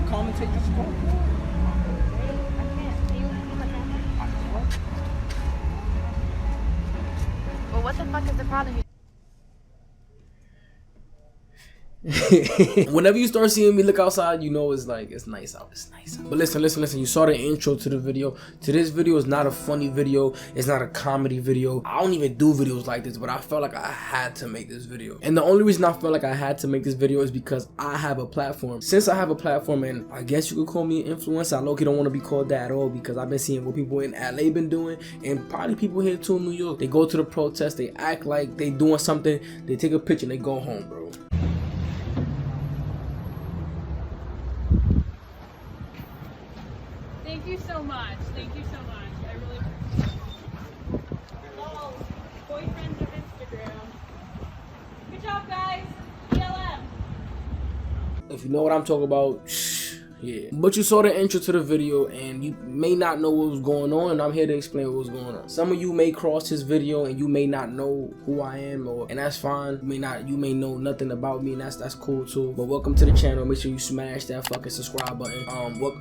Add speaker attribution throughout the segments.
Speaker 1: come and take this call?
Speaker 2: Well, what the fuck is the problem?
Speaker 3: Whenever you start seeing me look outside, you know it's nice out. It's nice out. But listen. You saw the intro to the video. Today's video is not a funny video. It's not a comedy video. I don't even do videos like this, but I felt like I had to make this video. And the only reason I felt like I had to make this video is because I have a platform. Since I have a platform, and I guess you could call me an influencer, I low-key don't want to be called that at all, because I've been seeing what people in LA been doing, and probably people here too in New York. They go to the protest, they act like they doing something, they take a picture and they go home, bro.
Speaker 4: Thank you so much. Thank you so much. I really. Hello, boyfriends of Instagram. Good job, guys. BLM.
Speaker 3: If you know what I'm talking about, yeah. But you saw the intro to the video, and you may not know what was going on, and I'm here to explain what was going on. Some of you may cross this video and you may not know who I am, and that's fine. You may know nothing about me, and that's cool too. But welcome to the channel. Make sure you smash that fucking subscribe button.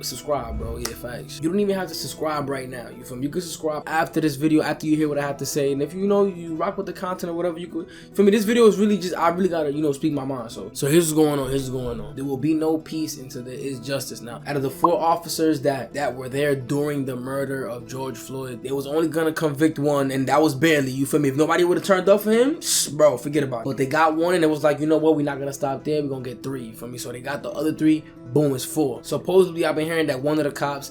Speaker 3: Subscribe, bro. Yeah, facts. You don't even have to subscribe right now. You feel me? You can subscribe after this video, after you hear what I have to say. And if you know you rock with the content or whatever, you could. For me, this video is really just, I really gotta, speak my mind. So here's what's going on. Here's what's going on. There will be no peace until there is justice. Now, out of the 4 officers that were there during the murder of George Floyd, they was only gonna convict one, and that was barely. You feel me? If nobody would have turned up for him, bro, forget about it. But they got one, and it was like, you know what? We're not gonna stop there. We're gonna get 3. You feel me? So they got the other 3. Boom, it's 4. Supposedly, I've been hearing that one of the cops,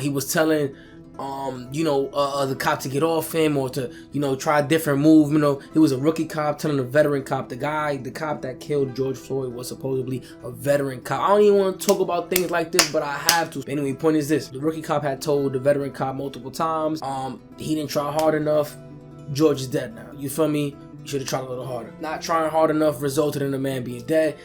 Speaker 3: he was telling the cop to get off him, or to, try a different move. He was a rookie cop telling a veteran cop. The cop that killed George Floyd was supposedly a veteran cop. I don't even want to talk about things like this, but I have to. Anyway, point is this: the rookie cop had told the veteran cop multiple times, he didn't try hard enough. George is dead now. You feel me? Should have tried a little harder. Not trying hard enough resulted in the man being dead.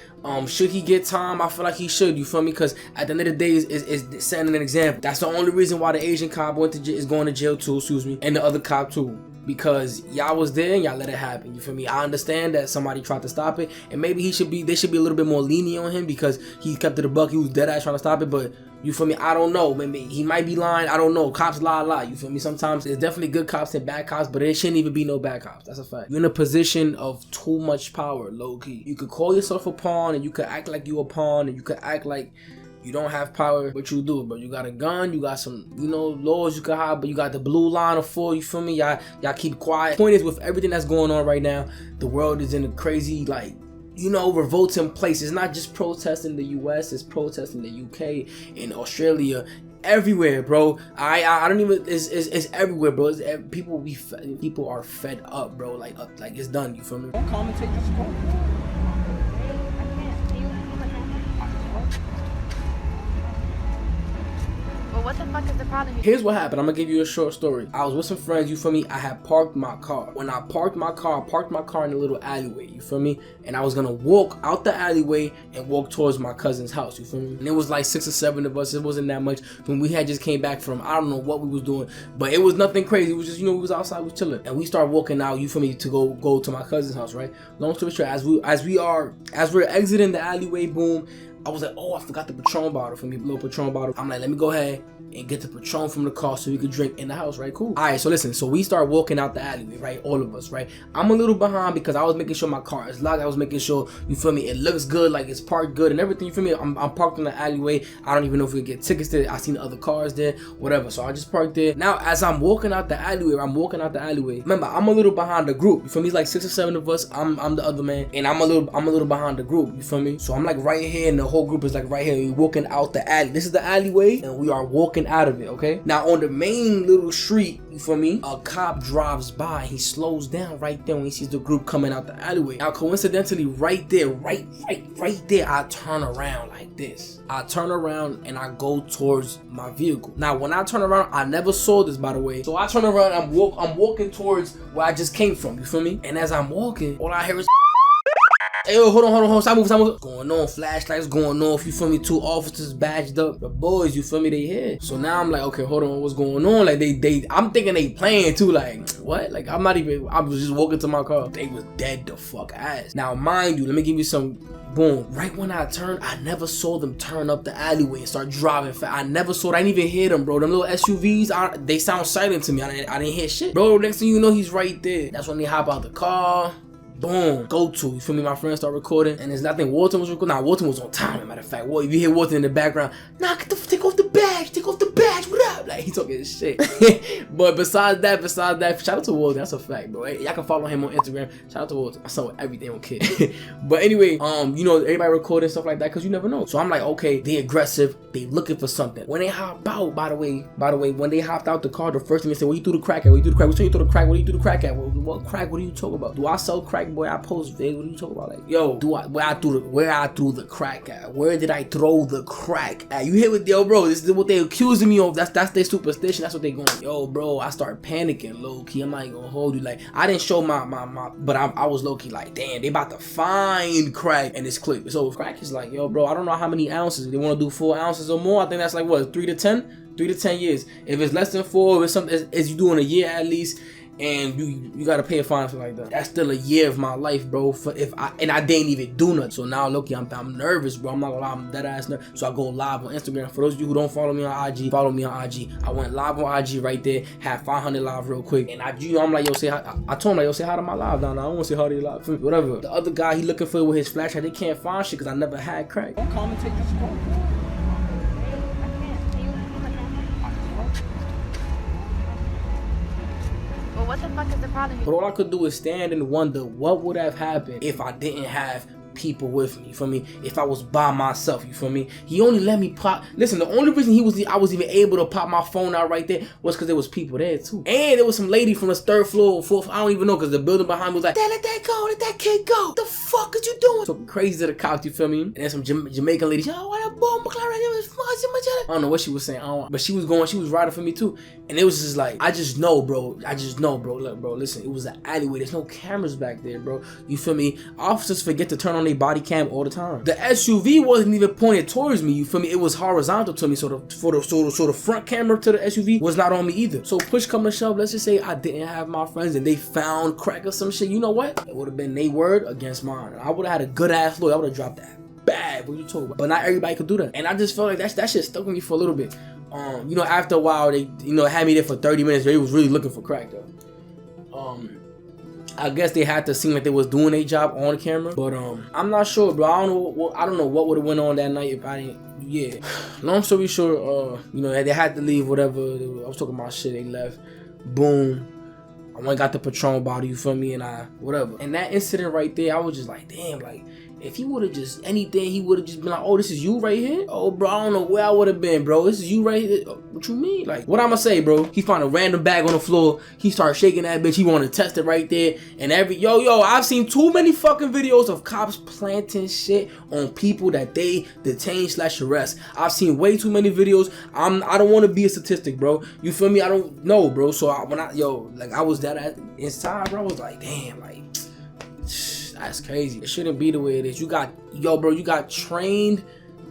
Speaker 3: Should he get time? I feel like he should. You feel me? Because at the end of the day, is setting an example. That's the only reason why the Asian cop is going to jail too. Excuse me, and the other cop too. Because y'all was there and y'all let it happen. You feel me? I understand that somebody tried to stop it, and maybe they should be a little bit more lenient on him because he kept it a buck. He was dead ass trying to stop it, but you feel me? I don't know. Maybe he might be lying. I don't know. Cops lie a lot. You feel me? Sometimes there's definitely good cops and bad cops, but there shouldn't even be no bad cops. That's a fact. You're in a position of too much power, low key. You could call yourself a pawn, and you could act like you a pawn, and you could act like you don't have power, but you do, bro. You got a gun, you got some, laws you can hide, but you got the blue line of 4, you feel me? Y'all keep quiet. Point is, with everything that's going on right now, the world is in a crazy, revolting place. It's not just protests in the US, it's protests in the UK, in Australia, everywhere, bro. I don't even, it's everywhere, bro. People are fed up, bro. Like it's done, you feel me?
Speaker 1: Don't come and take this call.
Speaker 2: What the fuck is the problem?
Speaker 3: Here's what happened. I'm gonna give you a short story. I was with some friends, you feel me? I had parked my car. When I parked my car in a little alleyway, you feel me? And I was gonna walk out the alleyway and walk towards my cousin's house, you feel me? And it was like 6 or 7 of us. It wasn't that much. When we had just came back from, I don't know what we was doing, but it was nothing crazy. It was just, we was outside, we was chilling. And we started walking out, you feel me, to go to my cousin's house, right? Long story short, as we're exiting the alleyway, boom, I was like, oh, I forgot the Patron bottle for me, little Patron bottle. I'm like, let me go ahead and get the Patron from the car so we could drink in the house, right? Cool. All right, so listen, so we start walking out the alleyway, right? All of us, right? I'm a little behind because I was making sure my car is locked. I was making sure, you feel me, it looks good, like it's parked good and everything, you feel me? I'm parked in the alleyway. I don't even know if we could get tickets there. I seen other cars there, whatever. So I just parked there. Now, as I'm walking out the alleyway, remember, I'm a little behind the group. You feel me? It's like 6 or 7 of us. I'm the other man, and I'm a little behind the group. You feel me? So I'm like right here, and the whole group is like right here. We're walking out the alley. This is the alleyway, and we are walking out of it, okay? Now, on the main little street, you feel me, a cop drives by. He slows down right there when he sees the group coming out the alleyway. Now, coincidentally, right there, right there, I turn around like this. I turn around and I go towards my vehicle. Now, when I turn around, I never saw this, by the way. So I turn around, I'm walking towards where I just came from, you feel me? And as I'm walking, all I hear is Hey, yo, hold on, stop moving. Going on, flashlights going off, you feel me? 2 officers badged up, the boys, you feel me? They here. So now I'm like, okay, hold on, what's going on? Like I'm thinking they playing too, like, what? Like, I was just walking to my car. They was dead the fuck ass. Now, mind you, let me give you some, boom. Right when I turned, I never saw them turn up the alleyway and start driving fast. I never saw it, I didn't even hear them, bro. Them little SUVs, they sound silent to me. I didn't hear shit. Bro, next thing you know, he's right there. That's when they hop out the car. Boom, go to, you feel me? My friends start recording, and there's nothing. Walton was recording. Nah, Walton was on time, as a matter of fact. Well, if you hear Walton in the background, nah, take off the badge, what up? Like, he talking his shit. But besides that, shout out to Walton, that's a fact, bro. Hey, y'all can follow him on Instagram. Shout out to Walton. I saw everything on Kid. But anyway, you know, everybody recording stuff like that, because you never know. So I'm like, okay, they aggressive, they looking for something. When they hop out, by the way, when they hopped out the car, the first thing they said, where you threw the crack at? Where you threw the crack? What you threw the crack? What do you threw the crack at? What crack? What are you talking about? Do I sell crack? Boy, I post videos. What are you talking about? Like, yo, where I threw the crack at? Where did I throw the crack at? You hit with, yo, bro, this is what they accusing me of. That's their superstition. That's what they going. Yo, bro, I start panicking low key. I'm not gonna hold you. Like, I didn't show my but I was low key like, damn, they about to find crack in this clip. So crack is like, yo, bro, I don't know how many ounces. They want to do 4 ounces or more. I think that's like what, 3 to 10? 3 to 10 years. If it's less than 4, if it's something, is you doing a year at least, and you gotta pay a fine for like that. That's still a year of my life, bro. I didn't even do nothing. So now, look, I'm nervous, bro. I'm not gonna lie, I'm dead ass nervous. So I go live on Instagram. For those of you who don't follow me on IG, follow me on IG. I went live on IG right there, had 500 live real quick, and I'm like, yo, say hi. I told him like, yo, say hi to my live now. I don't want to say hi to your live. Whatever. The other guy, he looking for it with his flashlight. They can't find shit because I never had crack.
Speaker 1: Don't commentate this call.
Speaker 2: Well, what the fuck is the problem here?
Speaker 3: But all I could do is stand and wonder what would have happened if I didn't have people with me, you feel me? If I was by myself, you feel me? He only let me pop. Listen, the only reason I was even able to pop my phone out right there was because there was people there too. And there was some lady from the 3rd floor or 4th, I don't even know, because the building behind me was like, let that go, let that kid go. What the fuck is you doing? So crazy to the cops, you feel me? And then some Jamaican lady, oh, what a bomb, I don't know what she was saying, but she was riding for me too. And it was just like, I just know, bro. Look, bro, listen, it was an alleyway. There's no cameras back there, bro. You feel me? Officers forget to turn on their body cam all the time. The SUV wasn't even pointed towards me, you feel me? It was horizontal to me, so the front camera to the SUV was not on me either. So push come to shove, let's just say I didn't have my friends and they found crack or some shit. You know what? It would have been their word against mine. I would have had a good ass lawyer. I would have dropped that bad. What you talking about? But not everybody could do that. And I just felt like that shit stuck with me for a little bit. You know, after a while, they, you know, had me there for 30 minutes. They was really looking for crack though. I guess they had to seem like they was doing their job on camera, but I'm not sure, bro. I don't know what would have went on that night if I didn't. Yeah. Long story short, you know, they had to leave. Whatever. I was talking about shit. They left. Boom. I went and got the Patron bottle. You feel me? And whatever. And that incident right there, I was just like, damn, like. If he would have just anything, he would have just been like, oh, this is you right here? Oh, bro, I don't know where I would have been, bro. This is you right here? What you mean? Like, what I'ma say, bro? He found a random bag on the floor. He started shaking that bitch. He wanted to test it right there. And yo, I've seen too many fucking videos of cops planting shit on people that they detain / arrest. I've seen way too many videos. I don't want to be a statistic, bro. You feel me? I don't know, bro. So I was that inside, bro. I was like, damn, like. That's crazy. It shouldn't be the way it is. You got trained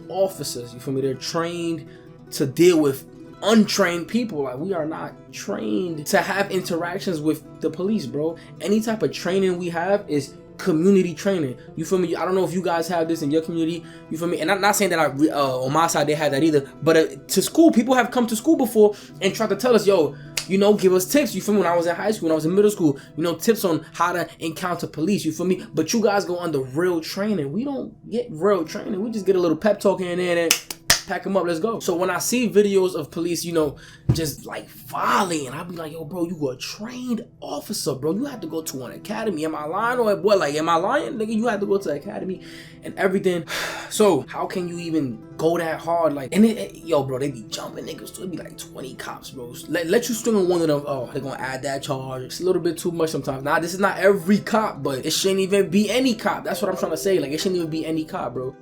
Speaker 3: officers. You feel me? They're trained to deal with untrained people. Like, we are not trained to have interactions with the police, bro. Any type of training we have is community training. You feel me? I don't know if you guys have this in your community. You feel me? And I'm not saying that on my side they had that either. But to school, people have come to school before and tried to tell us, yo, you know, give us tips. You feel me? When I was in high school, when I was in middle school, you know, tips on how to encounter police. You feel me? But you guys go under real training. We don't get real training. We just get a little pep talk here and there and pack them up, let's go. So when I see videos of police, you know, just like volleying, I'll be like, yo, bro, you a trained officer, bro. You had to go to an academy. Am I lying or what? Like, am I lying? Nigga, you had to go to the academy and everything. So how can you even go that hard? Like, and yo, bro, they be jumping niggas. It'd be like 20 cops, bro. Let you swing on one of them. Oh, they're gonna add that charge. It's a little bit too much sometimes. Nah, this is not every cop, but it shouldn't even be any cop. That's what I'm trying to say. Like, it shouldn't even be any cop, bro.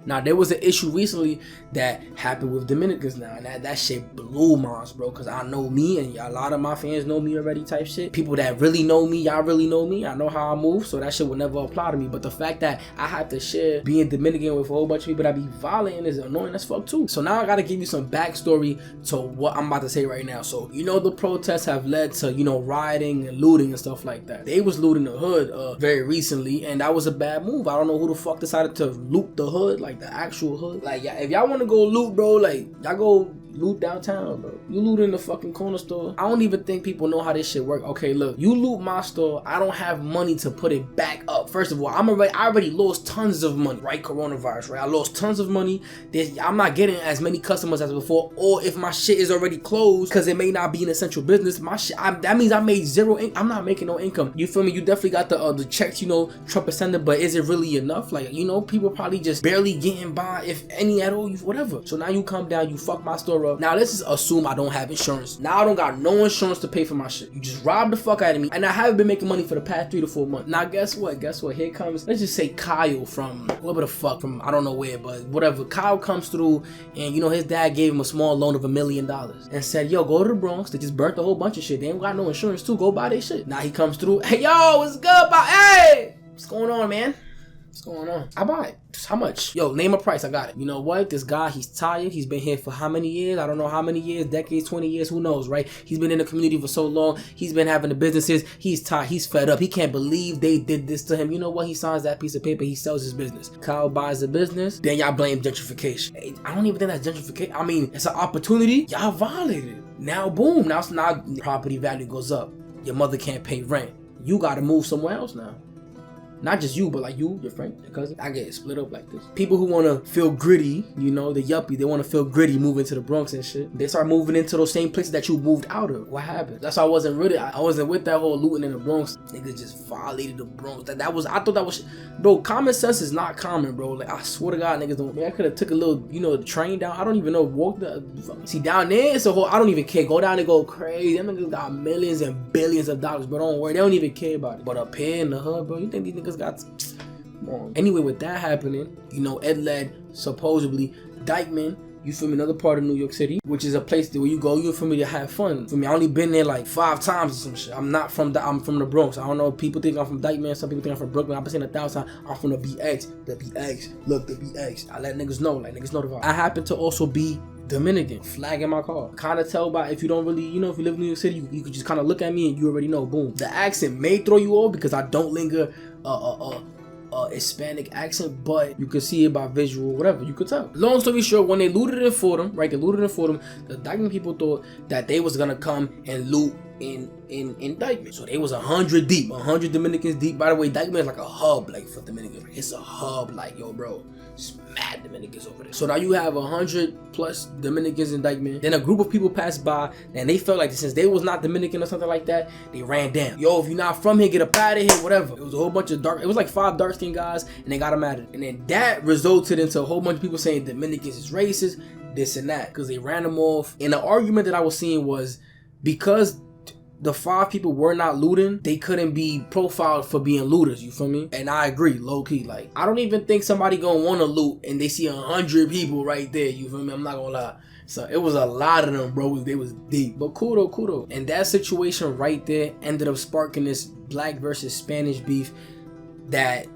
Speaker 3: Now, there was an issue recently that happened with Dominicans now, and that shit blew minds, bro, because I know me, and a lot of my fans know me already type shit. People that really know me, y'all really know me. I know how I move, so that shit would never apply to me. But the fact that I have to share being Dominican with a whole bunch of people that be violent is annoying as fuck too. So now I gotta give you some backstory to what I'm about to say right now. So, you know, the protests have led to, you know, rioting and looting and stuff like that. They was looting the hood very recently, and that was a bad move. I don't know who the fuck decided to loot the hood, like the actual hood. Like, yeah, if y'all want to go loot, bro, like, y'all go loot downtown, bro. You loot in the fucking corner store. I don't even think people know how this shit work. Okay, look, you loot my store, I don't have money to put it back up. First of all, I already lost tons of money, right? Coronavirus, right? I lost tons of money. I'm not getting as many customers as before, or if my shit is already closed because it may not be an essential business, my shit, that means I made zero I'm not making no income. You feel me? You definitely got the checks, you know, Trump is sending, but is it really enough? Like, you know, people probably just barely getting by, if any at all, whatever. So now you come down, you fuck my store up. Now let's just assume I don't have insurance. Now I don't got no insurance to pay for my shit. You just robbed the fuck out of me, and I haven't been making money for the past 3 to 4 months. Now guess what? Here comes, let's just say Kyle from whatever the fuck, from I don't know where, but whatever. Kyle comes through, and you know his dad gave him a small loan of $1 million and said, yo, go to the Bronx. They just burnt a whole bunch of shit. They ain't got no insurance too. Go buy their shit. Now he comes through. Hey, yo, what's good? Hey, what's going on, man? What's going on? I buy it. How much? Yo, name a price. I got it. You know what? This guy, he's tired. He's been here for how many years? I don't know how many years, decades, 20 years, who knows, right? He's been in the community for so long. He's been having the businesses. He's tired. He's fed up. He can't believe they did this to him. You know what? He signs that piece of paper. He sells his business. Kyle buys the business. Then y'all blame gentrification. Hey, I don't even think that's gentrification. I mean, it's an opportunity. Y'all violated it. Now, boom. Now property value goes up. Your mother can't pay rent. You got to move somewhere else now. Not just you, but like you, your friend, your cousin. I get split up like this. People who want to feel gritty, you know, the yuppie, they want to feel gritty, move into the Bronx and shit. They start moving into those same places that you moved out of. What happened? That's why I wasn't with that whole looting in the Bronx. Niggas just violated the Bronx. I thought that was, bro, common sense is not common, bro. Like, I swear to God, niggas don't. Man, I could have took a little, you know, the train down. I don't even know, see, down there, it's a whole, I don't even care. Go down and go crazy. Them niggas got millions and billions of dollars, but don't worry, they don't even care about it. But up here in the hood, bro, you think these niggas got... Anyway, with that happening, you know, it led supposedly Dykeman, you feel me, another part of New York City, which is a place where you go, you feel me, to have fun. For me, I only been there like 5 times or some shit. I'm from the Bronx. I don't know, people think I'm from Dykeman, some people think I'm from Brooklyn. I've been saying 1,000 times, I'm from the BX. Look, the BX. I let niggas know, like niggas know the vibe. I happen to also be Dominican, flag in my car. Kind of tell by, if you don't really, you know, if you live in New York City, you could just kind of look at me and you already know, boom. The accent may throw you off because I don't linger Hispanic accent, but you could see it by visual, whatever, you could tell. Long story short, when they looted in Fordham, right, the Dykeman people thought that they was gonna come and loot in Dykeman. So they was 100 deep, 100 Dominicans deep. By the way, Dykeman is like a hub, like, for Dominicans. It's a hub, like, yo, bro, it's mad Dominicans over there. So now you have 100 plus Dominicans in Dykeman. Then a group of people passed by, and they felt like since they was not Dominican or something like that, they ran down. Yo, if you're not from here, get up out of here, whatever. It was a whole bunch of it was like 5 dark-skinned guys, and they got them at it. And then that resulted into a whole bunch of people saying Dominicans is racist, this and that, because they ran them off. And the argument that I was seeing was because the 5 people were not looting, they couldn't be profiled for being looters, you feel me? And I agree, low-key. Like, I don't even think somebody gonna wanna loot and they see 100 people right there, you feel me? I'm not gonna lie. So it was a lot of them, bro. They was deep. But kudo. And that situation right there ended up sparking this black versus Spanish beef that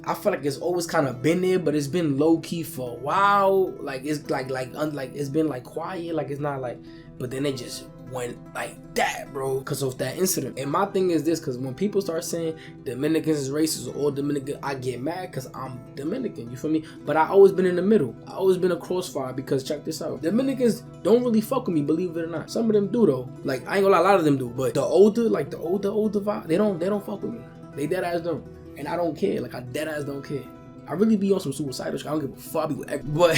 Speaker 3: I feel like it's always kind of been there, but it's been low-key for a while. Like, it's like it's been like quiet, like it's not like, but then it just went like that, bro, because of that incident. And my thing is this, because when people start saying Dominicans is racist or all Dominican, I get mad because I'm Dominican, you feel me? But I always been in the middle. I always been a crossfire, because check this out, Dominicans don't really fuck with me, believe it or not. Some of them do though. Like, I ain't gonna lie, a lot of them do, but the older vibe, they don't fuck with me. They dead ass don't. And I don't care. Like, I dead ass don't care. I really be on some suicidal shit. I don't give a fuck. But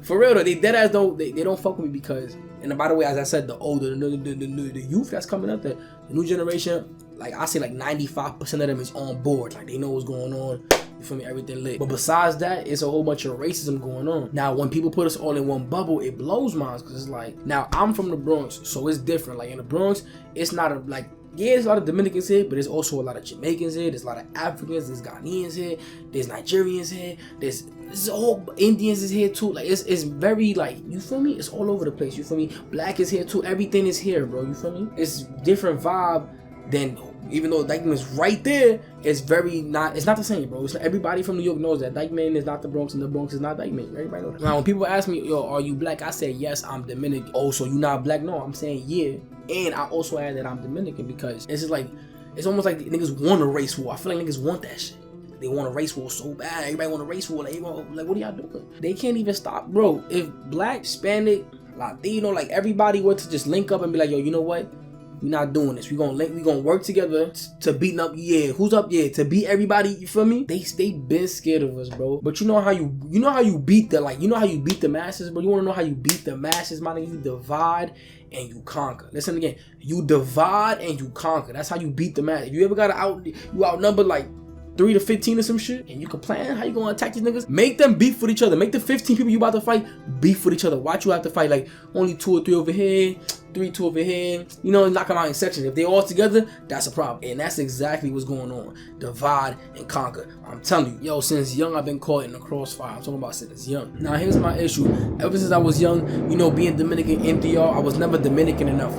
Speaker 3: for real though, they dead ass don't. They don't fuck with me because. And by the way, as I said, the older, the youth that's coming up, the new generation, like I say, like 95% of them is on board. Like, they know what's going on. You feel me? Everything lit. But besides that, it's a whole bunch of racism going on. Now, when people put us all in one bubble, it blows minds, because it's like, now I'm from the Bronx, so it's different. Like, in the Bronx, it's not like Yeah, there's a lot of Dominicans here, but there's also a lot of Jamaicans here. There's a lot of Africans. There's Ghanaians here. There's Nigerians here. There's a whole Indians is here too. Like it's very like, you feel me? It's all over the place. You feel me? Black is here too. Everything is here, bro. You feel me? It's different vibe than, even though Dykeman is right there, it's not the same, bro. It's like everybody from New York knows that Dykeman is not the Bronx and the Bronx is not Dykeman. Everybody knows that. Now when people ask me, yo, are you black? I say yes, I'm Dominican. Oh, so you not black? No, I'm saying yeah. And I also add that I'm Dominican because it's just like, it's almost like niggas want a race war. I feel like niggas want that shit. They want a race war so bad. Everybody want a race war. Like what are y'all doing? They can't even stop, bro. If black, Hispanic, Latino, like everybody were to just link up and be like, yo, you know what? We're not doing this. We gonna work together to beat up. Yeah, who's up? Yeah, to beat everybody. You feel me? They been scared of us, bro. But you know how you beat the masses, bro. You wanna know how you beat the masses, my nigga? You divide and you conquer. Listen again. You divide and you conquer. That's how you beat the masses. You ever got you outnumber like 3 to 15 or some shit, and you can plan how you gonna attack these niggas. Make them beef with each other. Make the 15 people you about to fight beef with each other. Watch you have to fight like only 2 or 3 over here, 3, 2 over here. You know, knock them out in sections. If they all together, that's a problem. And that's exactly what's going on. Divide and conquer. I'm telling you, yo, since young I've been caught in the crossfire. I'm talking about since young. Now here's my issue. Ever since I was young, you know, being Dominican in DR, I was never Dominican enough.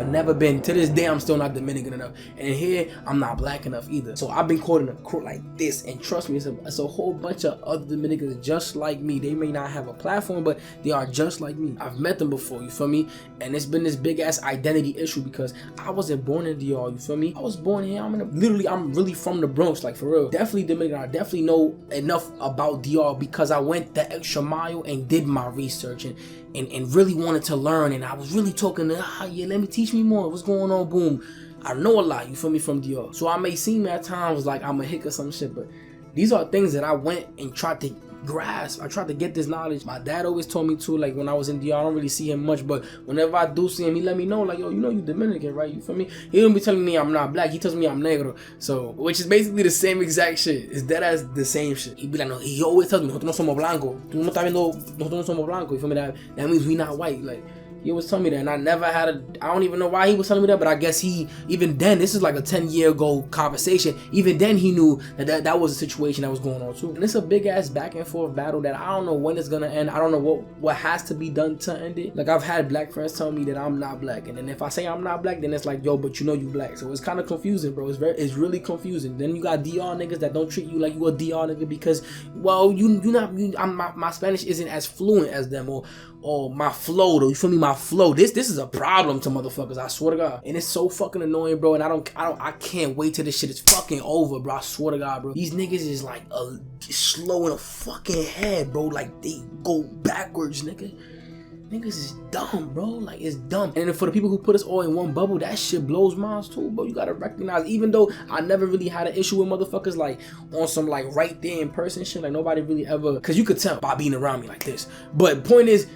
Speaker 3: Never been. To this day, I'm still not Dominican enough. And here, I'm not black enough either. So I've been caught in a court like this. And trust me, it's a whole bunch of other Dominicans just like me. They may not have a platform, but they are just like me. I've met them before, you feel me? And it's been this big ass identity issue because I wasn't born in DR, you feel me? I was born here. I'm really from the Bronx, like for real. Definitely Dominican. I definitely know enough about DR because I went the extra mile and did my research and really wanted to learn. And I was really talking to, yeah, let me teach me more. What's going on? Boom. I know a lot, you feel me, from DR. So I may seem at times like I'm a hick or some shit, but these are things that I went and tried to grasp. I tried to get this knowledge. My dad always told me too, like when I was in DR, I don't really see him much, but whenever I do see him, he let me know, like, yo, you know you Dominican, right? You feel me? He don't be telling me I'm not black. He tells me I'm negro. So, which is basically the same exact shit. It's dead as the same shit. He be like, no, he always tells me, nosotros no somos blanco. Tú no estás viendo, nosotros no somos blanco. You feel me? That means we not white. Like, he was telling me that, and I never had I don't even know why he was telling me that, but I guess even then, this is like a 10-year ago conversation, even then he knew that was a situation that was going on too. And it's a big ass back and forth battle that I don't know when it's gonna end. I don't know what has to be done to end it. Like I've had black friends tell me that I'm not black, and then if I say I'm not black, then it's like, yo, but you know you black. So it's kind of confusing, bro. It's really confusing. Then you got DR niggas that don't treat you like you a DR nigga because, well, my Spanish isn't as fluent as them, or my flow though. You feel me? My flow. This is a problem to motherfuckers. I swear to God. And it's so fucking annoying, bro. And I can't wait till this shit is fucking over, bro. I swear to God, bro. These niggas is like slow in a fucking head, bro. Like they go backwards, nigga. Niggas is dumb, bro. Like, it's dumb. And for the people who put us all in one bubble, that shit blows minds too, bro. You gotta recognize, even though I never really had an issue with motherfuckers, like, on some, like, right there in person shit, like, nobody really ever, because you could tell by being around me like this. But point is,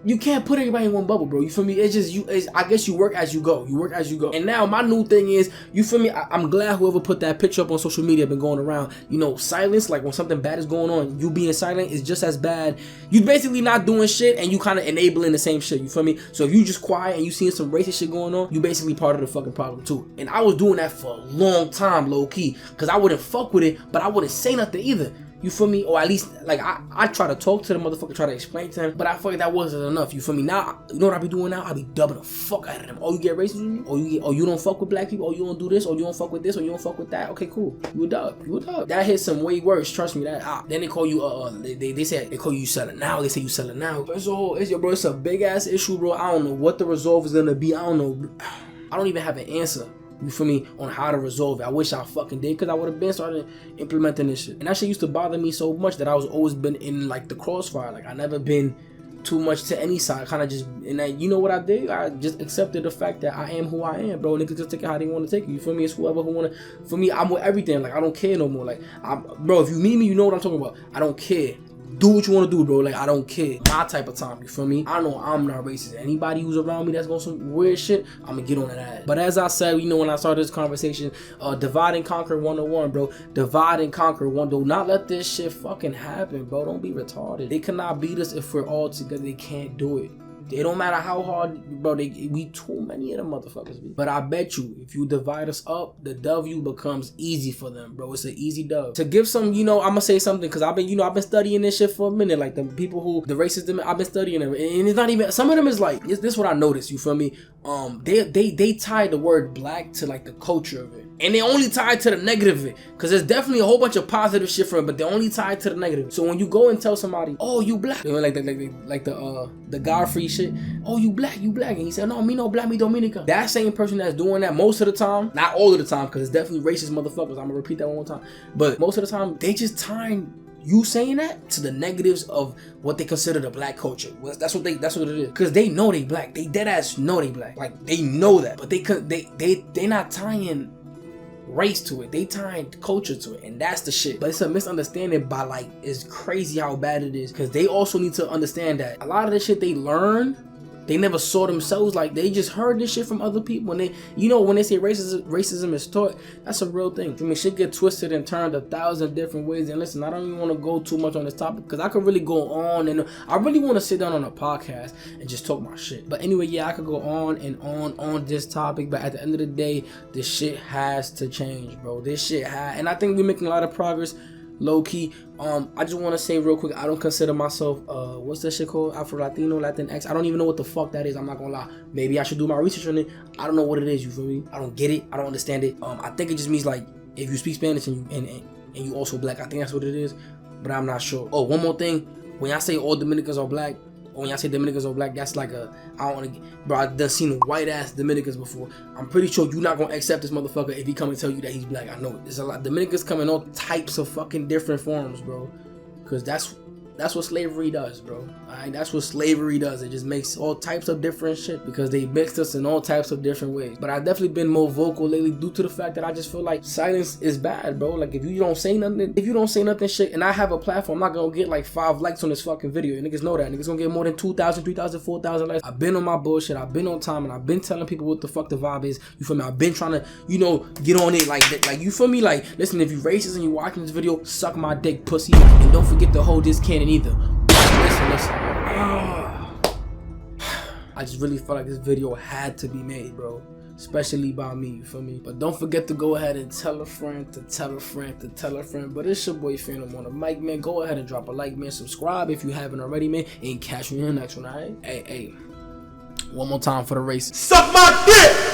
Speaker 3: you can't put everybody in one bubble, bro. You feel me? It's just I guess you work as you go. You work as you go. And now my new thing is, you feel me? I'm glad whoever put that picture up on social media been going around. You know, silence, like when something bad is going on, you being silent is just as bad. You basically not doing shit and you kind of enabling the same shit. You feel me? So if you just quiet and you seeing some racist shit going on, you basically part of the fucking problem too. And I was doing that for a long time, low key, because I wouldn't fuck with it, but I wouldn't say nothing either. You feel me? Or at least, like, I try to talk to the motherfucker, try to explain to him, but I feel like that wasn't enough. You feel me? Now, you know what I be doing now? I be dubbing the fuck out of them. Oh, you get racist with me? Or you don't fuck with black people? Or you don't do this? Or you don't fuck with this? Or you don't fuck with that? Okay, cool. You a dub. You a dub. That hits some way worse. Trust me. Then they call you, they say, they call you selling now. They say you selling now. But it's a big ass issue, bro. I don't know what the resolve is gonna be. I don't know. I don't even have an answer. You feel me? On how to resolve it. I wish I fucking did, because I would have been started implementing this shit. And that shit used to bother me so much that I was always been in like the crossfire. Like I never been too much to any side. Kind of just, and you know what I did? I just accepted the fact that I am who I am, bro. Niggas just take it how they want to take it. You feel me? It's whoever who want to. For me, I'm with everything. Like I don't care no more. Like bro, if you meet me, you know what I'm talking about. I don't care. Do what you want to do, bro. Like, I don't care. My type of time, you feel me? I know I'm not racist. Anybody who's around me that's going some weird shit, I'm gonna get on that. But as I said, you know, when I started this conversation, divide and conquer 101, bro. Divide and conquer one. Do not let this shit fucking happen, bro. Don't be retarded. They cannot beat us if we're all together. They can't do it. It don't matter how hard, bro. We too many of them motherfuckers be. But I bet you, if you divide us up, the W becomes easy for them, bro. It's an easy dub. To give some, I'm gonna say something because I've been studying this shit for a minute. Like the people who, the racists, I've been studying them, and it's not even. Some of them is like this. Is what I noticed. You feel me? They tie the word black to like the culture of it, and they only tie to the negative of it. Cause there's definitely a whole bunch of positive shit from it, but they only tie to the negative. So when you go and tell somebody, oh, you black, you know, like the Godfrey shit. Oh, you black, and he said, no, me no black, me Dominican. That same person that's doing that most of the time, not all of the time, cause it's definitely racist motherfuckers. I'm gonna repeat that one more time. But most of the time, they just tying you saying that to the negatives of what they consider the black culture. That's what it is. Cause they know they black. They dead ass know they black. Like they know that, but they not tying race to it. They tying culture to it, and that's the shit. But it's a misunderstanding by like, it's crazy how bad it is. Cause they also need to understand that a lot of the shit they learn, they never saw themselves. Like they just heard this shit from other people. And they, when they say racism is taught, that's a real thing. I mean, shit get twisted and turned 1,000 different ways. And listen, I don't even want to go too much on this topic because I could really go on, and I really want to sit down on a podcast and just talk my shit. But anyway, yeah, I could go on and on this topic. But at the end of the day, this shit has to change, bro. This shit and I think we're making a lot of progress. Low key, I just want to say real quick, I don't consider myself, what's that shit called? Afro-Latino, Latinx. I don't even know what the fuck that is. I'm not gonna lie. Maybe I should do my research on it. I don't know what it is. You feel me? I don't get it. I don't understand it. I think it just means like if you speak Spanish and you also black. I think that's what it is, but I'm not sure. Oh, one more thing. When I say all Dominicans are black, or when I say Dominicans are black, that's like I don't want to, bro. I've done seen white ass Dominicans before. I'm pretty sure you're not gonna accept this motherfucker if he come and tell you that he's black. I know it. There's a lot. Dominicans come in all types of fucking different forms, bro. Cause that's what slavery does, bro. Alright, that's what slavery does. It just makes all types of different shit because they mixed us in all types of different ways. But I've definitely been more vocal lately due to the fact that I just feel like silence is bad, bro. Like if you don't say nothing, shit, and I have a platform, I'm not gonna get like 5 likes on this fucking video. And niggas know that. Niggas gonna get more than 2,000, 3,000, 4,000 likes. I've been on my bullshit. I've been on time, and I've been telling people what the fuck the vibe is. You feel me? I've been trying to, get on it like that. Like you feel me? Like listen, if you racist and you watching this video, suck my dick, pussy, and don't forget to hold this cannon either. Listen. I just really felt like this video had to be made, bro. Especially by me, you feel me? But don't forget to go ahead and tell a friend to tell a friend to tell a friend. But it's your boy Phantom on the mic, man. Go ahead and drop a like, man. Subscribe if you haven't already, man. And catch me in the next one, alright? Hey. One more time for the race. Suck my dick!